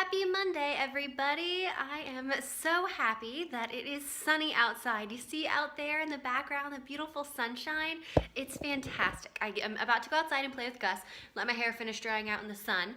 Happy Monday, everybody. I am so happy that it is sunny outside. You see out there in the background the beautiful sunshine? It's fantastic. I am about to go outside and play with Gus, let my hair finish drying out in the sun,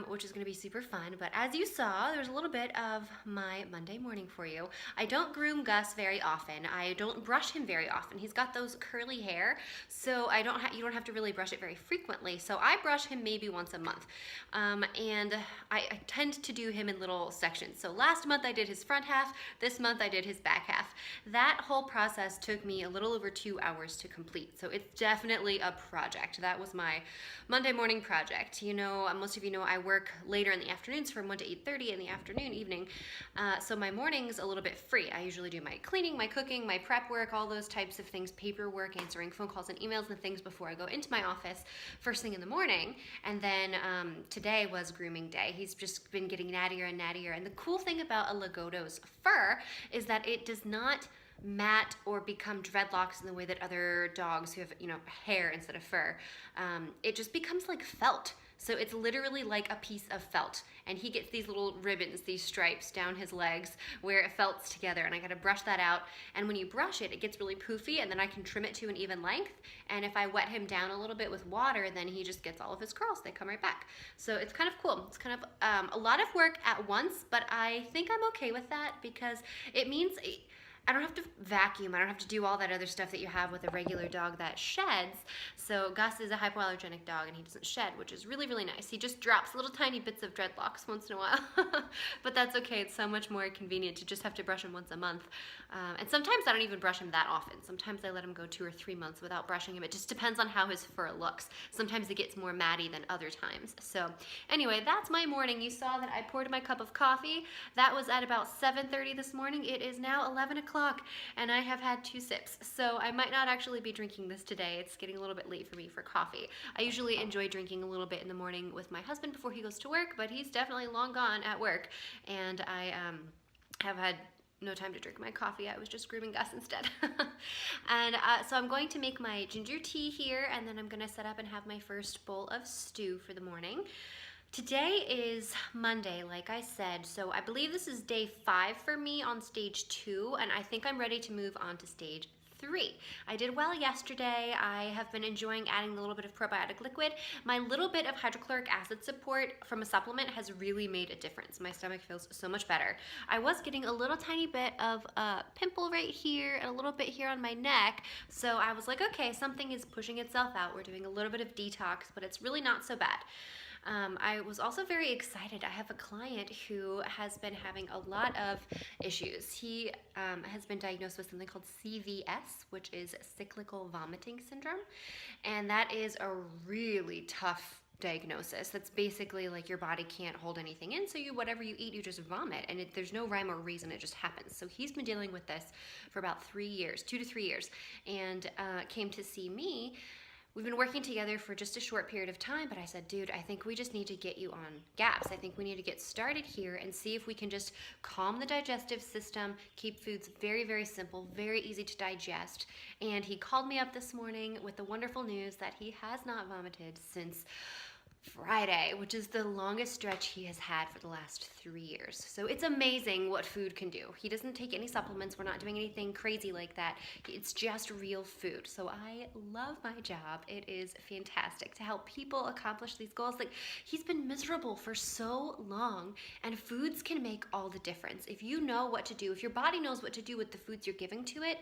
which is going to be super fun. But as you saw, there's a little bit of my Monday morning for you. I don't groom Gus very often. I don't brush him very often. He's got those curly hair, so you don't have to really brush it very frequently. So I brush him maybe once a month. And I tend to do him in little sections. So last month I did his front half, this month I did his back half. That whole process took me a little over 2 hours to complete. So it's definitely a project. That was my Monday morning project. You know, most of you know I work later in the afternoons from 1 to 8:30 in the afternoon, evening. So my morning's a little bit free. I usually do my cleaning, my cooking, my prep work, all those types of things, paperwork, answering phone calls and emails and things before I go into my office first thing in the morning. And then today was grooming day. He's just been getting nattier and nattier. And the cool thing about a Lagoto's fur is that it does not mat or become dreadlocks in the way that other dogs who have, hair instead of fur. It just becomes like felt. So it's literally like a piece of felt. And he gets these little ribbons, these stripes down his legs where it felts together. And I gotta brush that out. And when you brush it, it gets really poofy, and then I can trim it to an even length. And if I wet him down a little bit with water, then he just gets all of his curls. They come right back. So it's kind of cool. It's kind of a lot of work at once, but I think I'm okay with that because it means I don't have to vacuum. I don't have to do all that other stuff that you have with a regular dog that sheds. So Gus is a hypoallergenic dog and he doesn't shed, which is really, really nice. He just drops little tiny bits of dreadlocks once in a while. But that's okay. It's so much more convenient to just have to brush him once a month. And sometimes I don't even brush him that often. Sometimes I let him go 2 or 3 months without brushing him. It just depends on how his fur looks. Sometimes it gets more matty than other times. So anyway, that's my morning. You saw that I poured my cup of coffee. That was at about 7:30 this morning. It is now 11 o'clock. And I have had 2 sips, so I might not actually be drinking this today. It's getting a little bit late for me for coffee. I usually enjoy drinking a little bit in the morning with my husband before he goes to work, but he's definitely long gone at work, and I have had no time to drink my coffee. I was just grooming Gus instead. And so I'm going to make my ginger tea here, and then I'm going to set up and have my first bowl of stew for the morning. Today is Monday, like I said, so I believe this is day 5 for me on stage 2, and I think I'm ready to move on to stage 3. I did well yesterday. I have been enjoying adding a little bit of probiotic liquid. My little bit of hydrochloric acid support from a supplement has really made a difference. My stomach feels so much better. I was getting a little tiny bit of a pimple right here and a little bit here on my neck, so I was like, okay, something is pushing itself out. We're doing a little bit of detox, but it's really not so bad. I was also very excited. I have a client who has been having a lot of issues. He has been diagnosed with something called CVS, which is cyclical vomiting syndrome. And that is a really tough diagnosis. That's basically like your body can't hold anything in, so whatever you eat, you just vomit, and there's no rhyme or reason, it just happens. So he's been dealing with this for about 3 years, 2 to 3 years, and came to see me. We've been working together for just a short period of time, but I said, dude, I think we just need to get you on GAPS. I think we need to get started here and see if we can just calm the digestive system, keep foods very, very simple, very easy to digest. And he called me up this morning with the wonderful news that he has not vomited since Friday, which is the longest stretch he has had for the last 3 years. So it's amazing what food can do. He doesn't take any supplements. We're not doing anything crazy like that. It's just real food. So I love my job. It is fantastic to help people accomplish these goals. Like, he's been miserable for so long, and foods can make all the difference. If you know what to do, if your body knows what to do with the foods you're giving to it,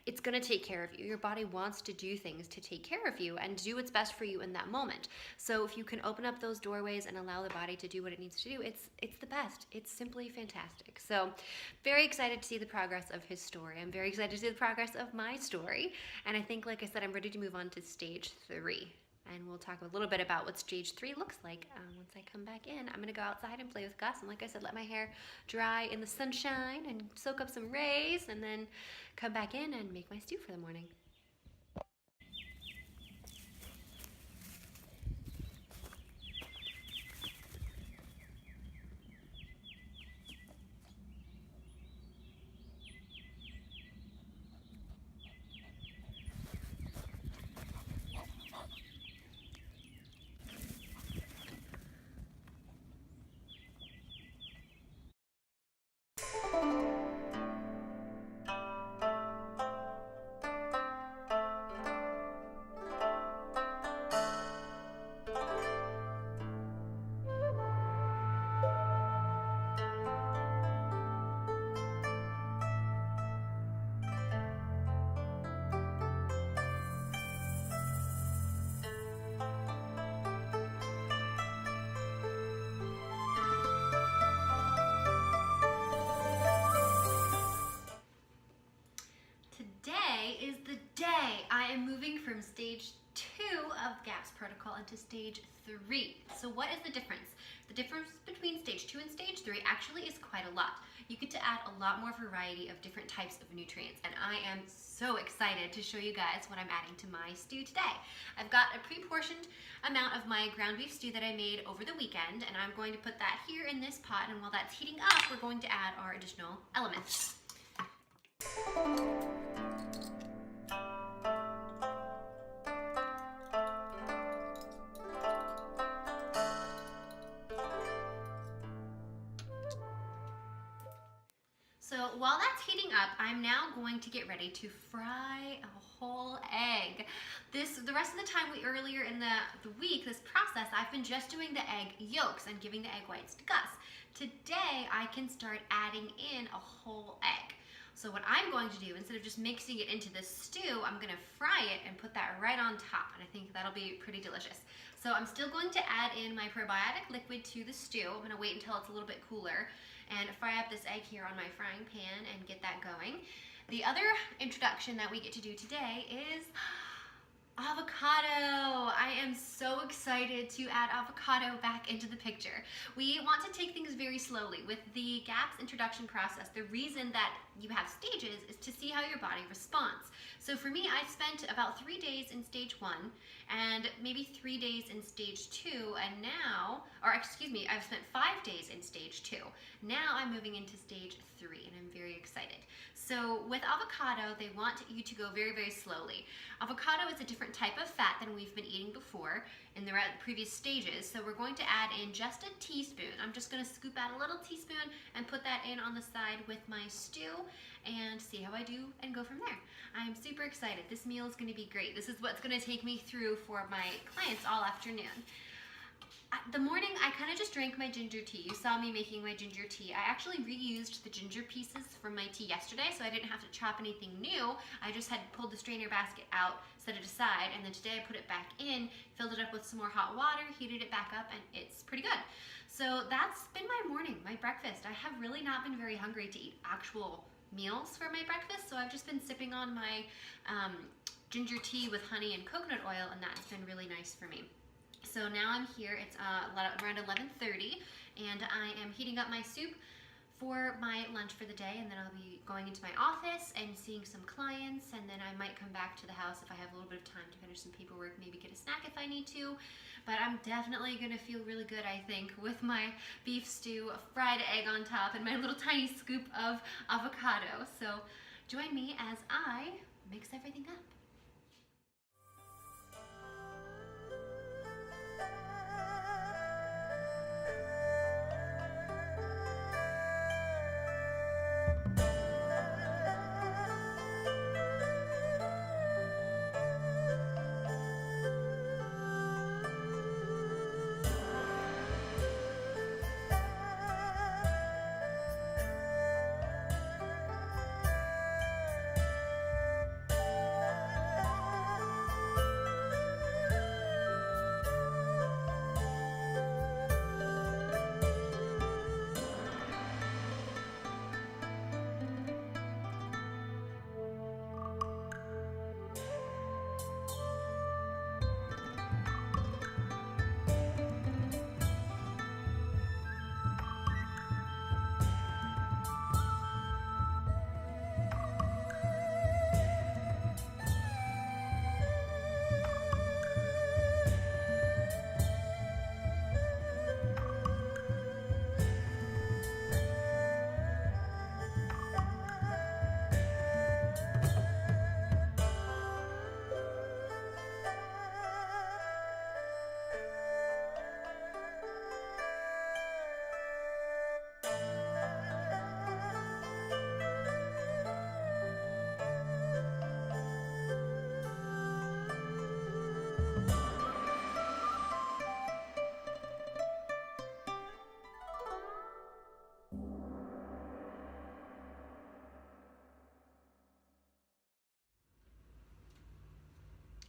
it's going to take care of you. Your body wants to do things to take care of you and do what's best for you in that moment. So if you can open up those doorways and allow the body to do what it needs to do, it's the best. It's simply fantastic. So very excited to see the progress of his story. I'm very excited to see the progress of my story. And I think, like I said, I'm ready to move on to stage 3. And we'll talk a little bit about what stage 3 looks like once I come back in. I'm going to go outside and play with Gus. And like I said, let my hair dry in the sunshine and soak up some rays, and then come back in and make my stew for the morning. protocol into stage 3. So what is the difference? The difference between stage 2 and stage 3 actually is quite a lot. You get to add a lot more variety of different types of nutrients, and I am so excited to show you guys what I'm adding to my stew today. I've got a pre-portioned amount of my ground beef stew that I made over the weekend, and I'm going to put that here in this pot, and while that's heating up, we're going to add our additional elements. So while that's heating up, I'm now going to get ready to fry a whole egg. The rest of the time earlier in the week, this process, I've been just doing the egg yolks and giving the egg whites to Gus. Today, I can start adding in a whole egg. So what I'm going to do, instead of just mixing it into the stew, I'm gonna fry it and put that right on top, and I think that'll be pretty delicious. So I'm still going to add in my probiotic liquid to the stew. I'm gonna wait until it's a little bit cooler and fry up this egg here on my frying pan and get that going. The other introduction that we get to do today is avocado. I am so excited to add avocado back into the picture. We want to take things very slowly. With the GAPS introduction process, the reason that you have stages is to see how your body responds. So for me, I spent about 3 days in stage 1 and maybe 3 days in stage 2, and now, or excuse me, I've spent 5 days in stage 2. Now I'm moving into stage 3, and I'm very excited. So with avocado, they want you to go very, very slowly. Avocado is a different type of fat than we've been eating before in the previous stages, so we're going to add in just a teaspoon. I'm just going to scoop out a little teaspoon and put that in on the side with my stew and see how I do and go from there. I'm super excited. This meal is going to be great. This is what's going to take me through for my clients all afternoon. The morning, I kind of just drank my ginger tea. You saw me making my ginger tea. I actually reused the ginger pieces from my tea yesterday, so I didn't have to chop anything new. I just had pulled the strainer basket out, set it aside, and then today I put it back in, filled it up with some more hot water, heated it back up, and it's pretty good. So that's been my morning, my breakfast. I have really not been very hungry to eat actual meals for my breakfast, so I've just been sipping on my ginger tea with honey and coconut oil, and that's been really nice for me. So now I'm here, it's around 11:30, and I am heating up my soup for my lunch for the day, and then I'll be going into my office and seeing some clients, and then I might come back to the house if I have a little bit of time to finish some paperwork, maybe get a snack if I need to. But I'm definitely gonna feel really good, I think, with my beef stew, a fried egg on top, and my little tiny scoop of avocado. So join me as I mix everything up.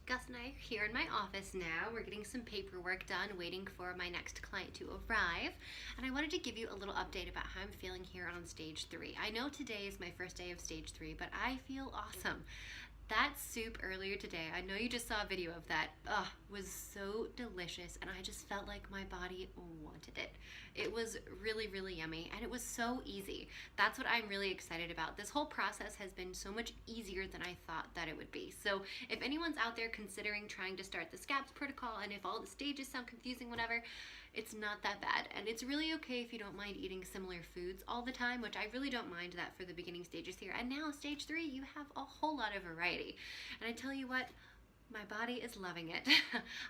Gus and I are here in my office now. We're getting some paperwork done, waiting for my next client to arrive. And I wanted to give you a little update about how I'm feeling here on stage 3. I know today is my first day of stage 3, but I feel awesome. That soup earlier today, I know you just saw a video of that, was so delicious, and I just felt like my body wanted it. It was really, really yummy, and it was so easy. That's what I'm really excited about. This whole process has been so much easier than I thought that it would be. So if anyone's out there considering trying to start the SCAPS protocol, and if all the stages sound confusing, whatever, it's not that bad. And it's really okay if you don't mind eating similar foods all the time, which I really don't mind that for the beginning stages here. And now stage 3, you have a whole lot of variety. And I tell you what, my body is loving it.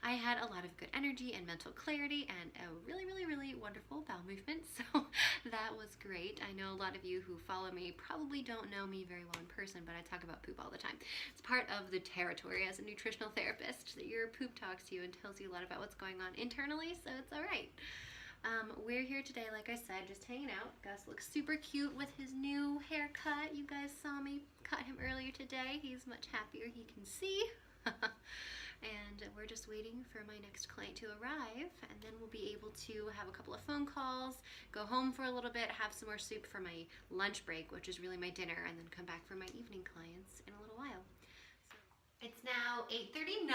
I had a lot of good energy and mental clarity and a really, really, really wonderful bowel movement. So that was great. I know a lot of you who follow me probably don't know me very well in person, but I talk about poop all the time. It's part of the territory as a nutritional therapist that your poop talks to you and tells you a lot about what's going on internally, so it's all right. We're here today, like I said, just hanging out. Gus looks super cute with his new haircut. You guys saw me cut him earlier today. He's much happier, he can see. And we're just waiting for my next client to arrive, and then we'll be able to have a couple of phone calls, go home for a little bit, have some more soup for my lunch break, which is really my dinner, and then come back for my evening clients in a little while. So it's now 8:39.